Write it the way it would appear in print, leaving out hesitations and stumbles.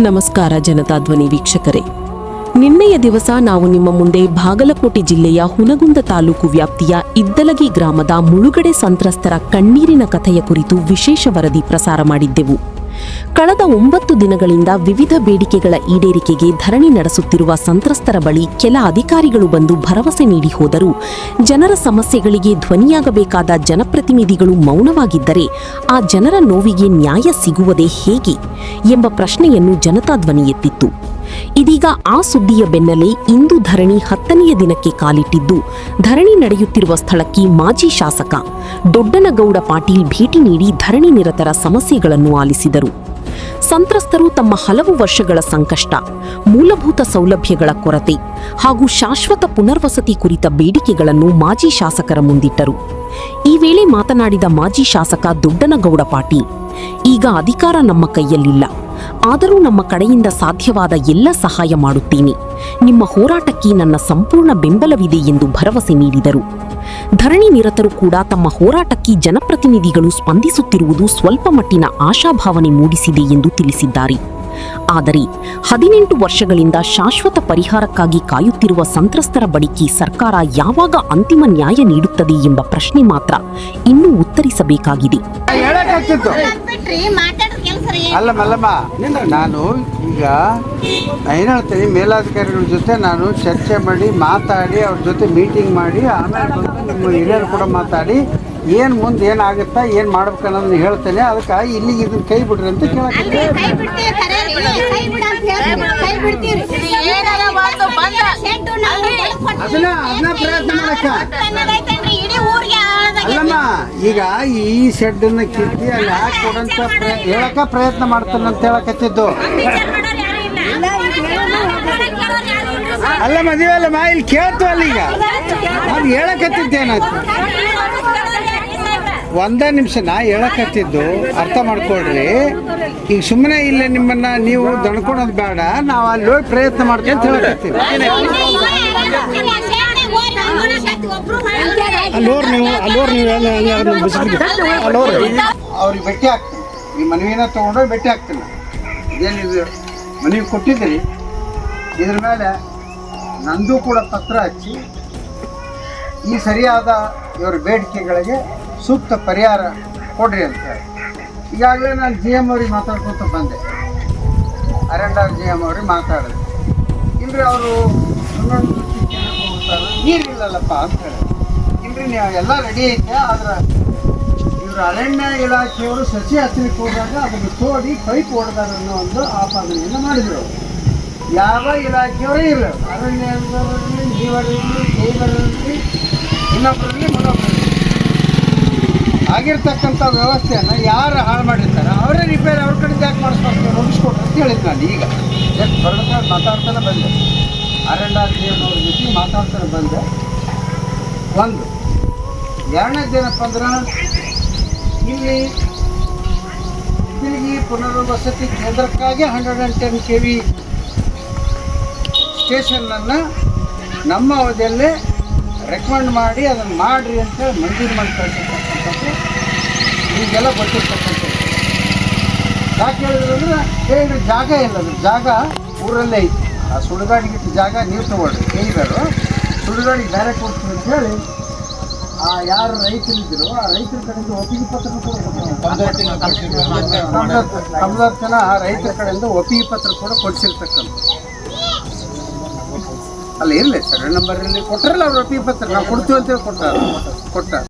ನಮಸ್ಕಾರ ಜನತಾ ಧ್ವನಿ ವೀಕ್ಷಕರೇ, ನಿನ್ನೆಯ ದಿವಸ ನಾವು ನಿಮ್ಮ ಮುಂದೆ ಬಾಗಲಕೋಟೆ ಜಿಲ್ಲೆಯ ಹುನಗುಂದ ತಾಲೂಕು ವ್ಯಾಪ್ತಿಯ ಇದ್ದಲಗಿ ಗ್ರಾಮದ ಮುಳುಗಡೆ ಸಂತ್ರಸ್ತರ ಕಣ್ಣೀರಿನ ಕಥೆಯ ಕುರಿತು ವಿಶೇಷ ವರದಿ ಪ್ರಸಾರ ಮಾಡಿದ್ದೆವು. ಕಳೆದ 9 ದಿನಗಳಿಂದ ವಿವಿಧ ಬೇಡಿಕೆಗಳ ಈಡೇರಿಕೆಗೆ ಧರಣಿ ನಡೆಸುತ್ತಿರುವ ಸಂತ್ರಸ್ತರ ಬಳಿ ಕೆಲ ಅಧಿಕಾರಿಗಳು ಬಂದು ಭರವಸೆ ನೀಡಿ ಹೋದರೂ ಜನರ ಸಮಸ್ಯೆಗಳಿಗೆ ಧ್ವನಿಯಾಗಬೇಕಾದ ಜನಪ್ರತಿನಿಧಿಗಳು ಮೌನವಾಗಿದ್ದರೆ ಆ ಜನರ ನೋವಿಗೆ ನ್ಯಾಯ ಸಿಗುವುದೇ ಹೇಗೆ ಎಂಬ ಪ್ರಶ್ನೆಯನ್ನು ಜನತಾ ಧ್ವನಿ ಎತ್ತಿತ್ತು. ಇದೀಗ ಆ ಸುದ್ದಿಯ ಬೆನ್ನಲ್ಲೇ ಇಂದು ಧರಣಿ 10ನೆಯ ದಿನಕ್ಕೆ ಕಾಲಿಟ್ಟಿದ್ದು, ಧರಣಿ ನಡೆಯುತ್ತಿರುವ ಸ್ಥಳಕ್ಕೆ ಮಾಜಿ ಶಾಸಕ ದೊಡ್ಡನಗೌಡ ಪಾಟೀಲ್ ಭೇಟಿ ನೀಡಿ ಧರಣಿ ನಿರತರ ಸಮಸ್ಯೆಗಳನ್ನು ಆಲಿಸಿದರು. ಸಂತ್ರಸ್ತರು ತಮ್ಮ ಹಲವು ವರ್ಷಗಳ ಸಂಕಷ್ಟ, ಮೂಲಭೂತ ಸೌಲಭ್ಯಗಳ ಕೊರತೆ ಹಾಗೂ ಶಾಶ್ವತ ಪುನರ್ವಸತಿ ಕುರಿತ ಬೇಡಿಕೆಗಳನ್ನು ಮಾಜಿ ಶಾಸಕರ ಮುಂದಿಟ್ಟರು. ಈ ವೇಳೆ ಮಾತನಾಡಿದ ಮಾಜಿ ಶಾಸಕ ದೊಡ್ಡನಗೌಡ ಪಾಟೀಲ್, ಈಗ ಅಧಿಕಾರ ನಮ್ಮ ಕೈಯಲ್ಲಿಲ್ಲ, ಆದರೂ ನಮ್ಮ ಕಡೆಯಿಂದ ಸಾಧ್ಯವಾದ ಎಲ್ಲ ಸಹಾಯ ಮಾಡುತ್ತೇನೆ. ನಿಮ್ಮ ಹೋರಾಟಕ್ಕೆ ನನ್ನ ಸಂಪೂರ್ಣ ಬೆಂಬಲವಿದೆ ಎಂದು ಭರವಸೆ ನೀಡಿದರು. ಧರಣಿ ನಿರತರು ಕೂಡ ತಮ್ಮ ಹೋರಾಟಕ್ಕೆ ಜನಪ್ರತಿನಿಧಿಗಳು ಸ್ಪಂದಿಸುತ್ತಿರುವುದು ಸ್ವಲ್ಪ ಮಟ್ಟಿನ ಆಶಾಭಾವನೆ ಮೂಡಿಸಿದೆ ಎಂದು ತಿಳಿಸಿದ್ದಾರೆ. ಆದರೆ 18 ವರ್ಷಗಳಿಂದ ಶಾಶ್ವತ ಪರಿಹಾರಕ್ಕಾಗಿ ಕಾಯುತ್ತಿರುವ ಸಂತ್ರಸ್ತರ ಬಳಿಗೆ ಸರ್ಕಾರ ಯಾವಾಗ ಅಂತಿಮ ನ್ಯಾಯ ನೀಡುತ್ತದೆ ಎಂಬ ಪ್ರಶ್ನೆ ಮಾತ್ರ ಇನ್ನೂ ಉತ್ತರಿಸಬೇಕಾಗಿದೆ. ಅಲ್ಲ ಮಲ್ಲಮ್ಮ, ನಾನು ಈಗ ಏನು ಹೇಳ್ತೀನಿ, ಮೇಲಾಧಿಕಾರಿಗಳ ಜೊತೆ ನಾನು ಚರ್ಚೆ ಮಾಡಿ ಮಾತಾಡಿ ಅವ್ರ ಜೊತೆ ಮೀಟಿಂಗ್ ಮಾಡಿ ಆಮೇಲೆ ನಿಮ್ಮ ಹಿರಿಯರು ಕೂಡ ಮಾತಾಡಿ ಏನು ಮುಂದೆ ಏನಾಗುತ್ತಾ ಏನು ಮಾಡ್ಬೇಕು ಅನ್ನೋದನ್ನ ಹೇಳ್ತೇನೆ. ಅದಕ್ಕೆ ಇಲ್ಲಿಗೆ ಇದನ್ನ ಕೈ ಬಿಡ್ರಿ ಅಂತ ಕೇಳಕ್ಕೆ ಅದನ್ನ ಪ್ರಯತ್ನ ಮಾಡಕ್ಕ. ಅಲ್ಲಮ್ಮ, ಈಗ ಈ ಶೆಡ್ಡನ್ನ ಕಿತ್ತಿ ಅಲ್ಲಿ ಹಾಕಿ ಕೊಡಂತ ಹೇಳಕ್ಕ ಪ್ರಯತ್ನ ಮಾಡ್ತಾನೆ ಅಂತ ಹೇಳಕತ್ತಿದ್ದು. ಅಲ್ಲ ಮದುವೆ ಅಲ್ಲಮ್ಮ, ಇಲ್ಲಿ ಕೇಳ್ತು ಅಲ್ಲಿ ಈಗ ಅದು ಹೇಳಕತ್ತಿದ್ದೇನಾಯ್ತು. ಒಂದೇ ನಿಮಿಷ ನಾ ಹೇಳಕತ್ತಿದ್ದು ಅರ್ಥ ಮಾಡ್ಕೊಳ್ರಿ. ಈಗ ಸುಮ್ಮನೆ ಇಲ್ಲ ನಿಮ್ಮನ್ನ ನೀವು ದಣ್ಕೊಳೋದು ಬೇಡ, ನಾವು ಅಲ್ಲಿ ಹೋಗಿ ಪ್ರಯತ್ನ ಮಾಡ್ತೀವಿ ಅಂತ ಹೇಳಕತ್ತೀವಿ. ಅವ್ರಿಗೆ ಭೇಟಿ ಆಗ್ತೀನಿ, ಈ ಮನವಿನ ತೊಗೊಂಡೋಗಿ ಭೇಟಿ ಆಗ್ತೀನಿ. ಇದೇನಿದು ಮನವಿ ಕೊಟ್ಟಿದ್ದೀರಿ, ಇದ್ರ ಮೇಲೆ ನಂದು ಕೂಡ ಪತ್ರ ಹಚ್ಚಿ ಈ ಸರಿಯಾದ ಇವರ ಬೇಡಿಕೆಗಳಿಗೆ ಸೂಕ್ತ ಪರಿಹಾರ ಕೊಡ್ರಿ ಅಂತ ಹೇಳಿ ಈಗಾಗಲೇ ನಾನು GM ಅವ್ರಿಗೆ ಮಾತಾಡ್ಕೊತ ಬಂದೆ. ಅರೆಂಡರ್ GM ಅವ್ರಿಗೆ ಮಾತಾಡಿದೆ. ಇಲ್ರಿ ಅವರು ನೀರಿಲ್ಲಲ್ಲಪ್ಪ ಅಂತ ಹೇಳಿ, ಇಲ್ರಿ ನೀವು ಎಲ್ಲ ರೆಡಿ ಐತೆ, ಆದ್ರೆ ಇವರು ಅರಣ್ಯ ಇಲಾಖೆಯವರು ಸಸಿ ಹಚ್ಚಲಿಕ್ಕೆ ಹೋದಾಗ ಅದನ್ನು ತೋಡಿ ಪೈಪ್ ಹೊಡೆದಾರ ಅನ್ನೋ ಒಂದು ಆಪಾದನೆಯನ್ನು ಮಾಡಿದರು. ಯಾವ ಇಲಾಖೆಯವರೇ ಇಲ್ಲ, ಅರಣ್ಯ ನೀವರಲ್ಲಿ ಕೈಬರಲ್ಲಿ ಇನ್ನೊಬ್ಬರಲ್ಲಿ ಮನೊಬ್ಬರಲ್ಲಿ ಆಗಿರ್ತಕ್ಕಂಥ ವ್ಯವಸ್ಥೆಯನ್ನು ಯಾರು ಹಾಳು ಮಾಡಿರ್ತಾರೆ ಅವರೇ ರಿಪೇರಿ ಅವ್ರ ಕಡೆ ಯಾಕೆ ಮಾಡಿಸ್ಬೇಕು, ನೋಡಿಸ್ಕೊಟ್ರು ಅಂತ ಹೇಳಿದ್ದು. ನಾನು ಈಗ ಎಷ್ಟು ಬರಬೇಕಾದ್ರೆ ಮಾತಾಡ್ತಾನೆ ಬಂದೆ, ಅರೆಂಡರ್ GM ಅವ್ರ ಜೊತೆ ಮಾತಾಡ್ತಾನೆ ಬಂದೆ. ಒಂದು ಎರಡನೇದೇನಪ್ಪ ಅಂದ್ರೆ, ಇಲ್ಲಿ ಇಲ್ಲಿಗೆ ಪುನರ್ವಸತಿ ಕೇಂದ್ರಕ್ಕಾಗಿ 110 KV ಸ್ಟೇಷನನ್ನು ನಮ್ಮ ಅವಧಿಯಲ್ಲೇ ರೆಕಮೆಂಡ್ ಮಾಡಿ ಅದನ್ನು ಮಾಡಿರಿ ಅಂತೇಳಿ ಮಂಜೂರು ಮಾಡಿ ಕಳಿಸಿರ್ತಕ್ಕಂಥದ್ದು ಈಗೆಲ್ಲ ಗೊತ್ತಿರ್ತಕ್ಕಂಥದ್ದು. ಯಾಕೆ ಹೇಳಿದ್ರು ಅಂದರೆ, ಹೇಳಿ ಜಾಗ ಇಲ್ಲದು, ಜಾಗ ಊರಲ್ಲೇ ಐತಿ. ಆ ಸುಡುಗಾಡಿಗಿಟ್ಟು ಜಾಗ ನೀವು ತೊಗೊಳ್ರಿ, ಹೇಳಿದರು ಸುಡುಗಾಡಿಗೆ ಬೇರೆ ಕೊಡ್ತೀವಿ ಅಂತ ಹೇಳಿ ಯಾರು ರೈತರಿದ್ದರು ಆ ರೈತರ ಕಡೆಯಿಂದ ಒಪ್ಪಿಗೆ ಪತ್ರ ಕೂಡ 90 ಜನ ರೈತರ ಕಡೆಯಿಂದ ಒಪ್ಪಿಗೆ ಪತ್ರ ಕೂಡ ಕೊಡಿಸಿರ್ತಕ್ಕಂಥ. ಅಲ್ಲ ಇರಲಿ ಸರ್ವೆ ನಂಬರ್ ಕೊಟ್ಟರಲ್ಲ ಅವ್ರು ಒಪ್ಪಿಗೆ ಪತ್ರ ನಾವು ಕೊಡ್ತೀವಿ ಅಂತೇಳಿ ಕೊಟ್ಟ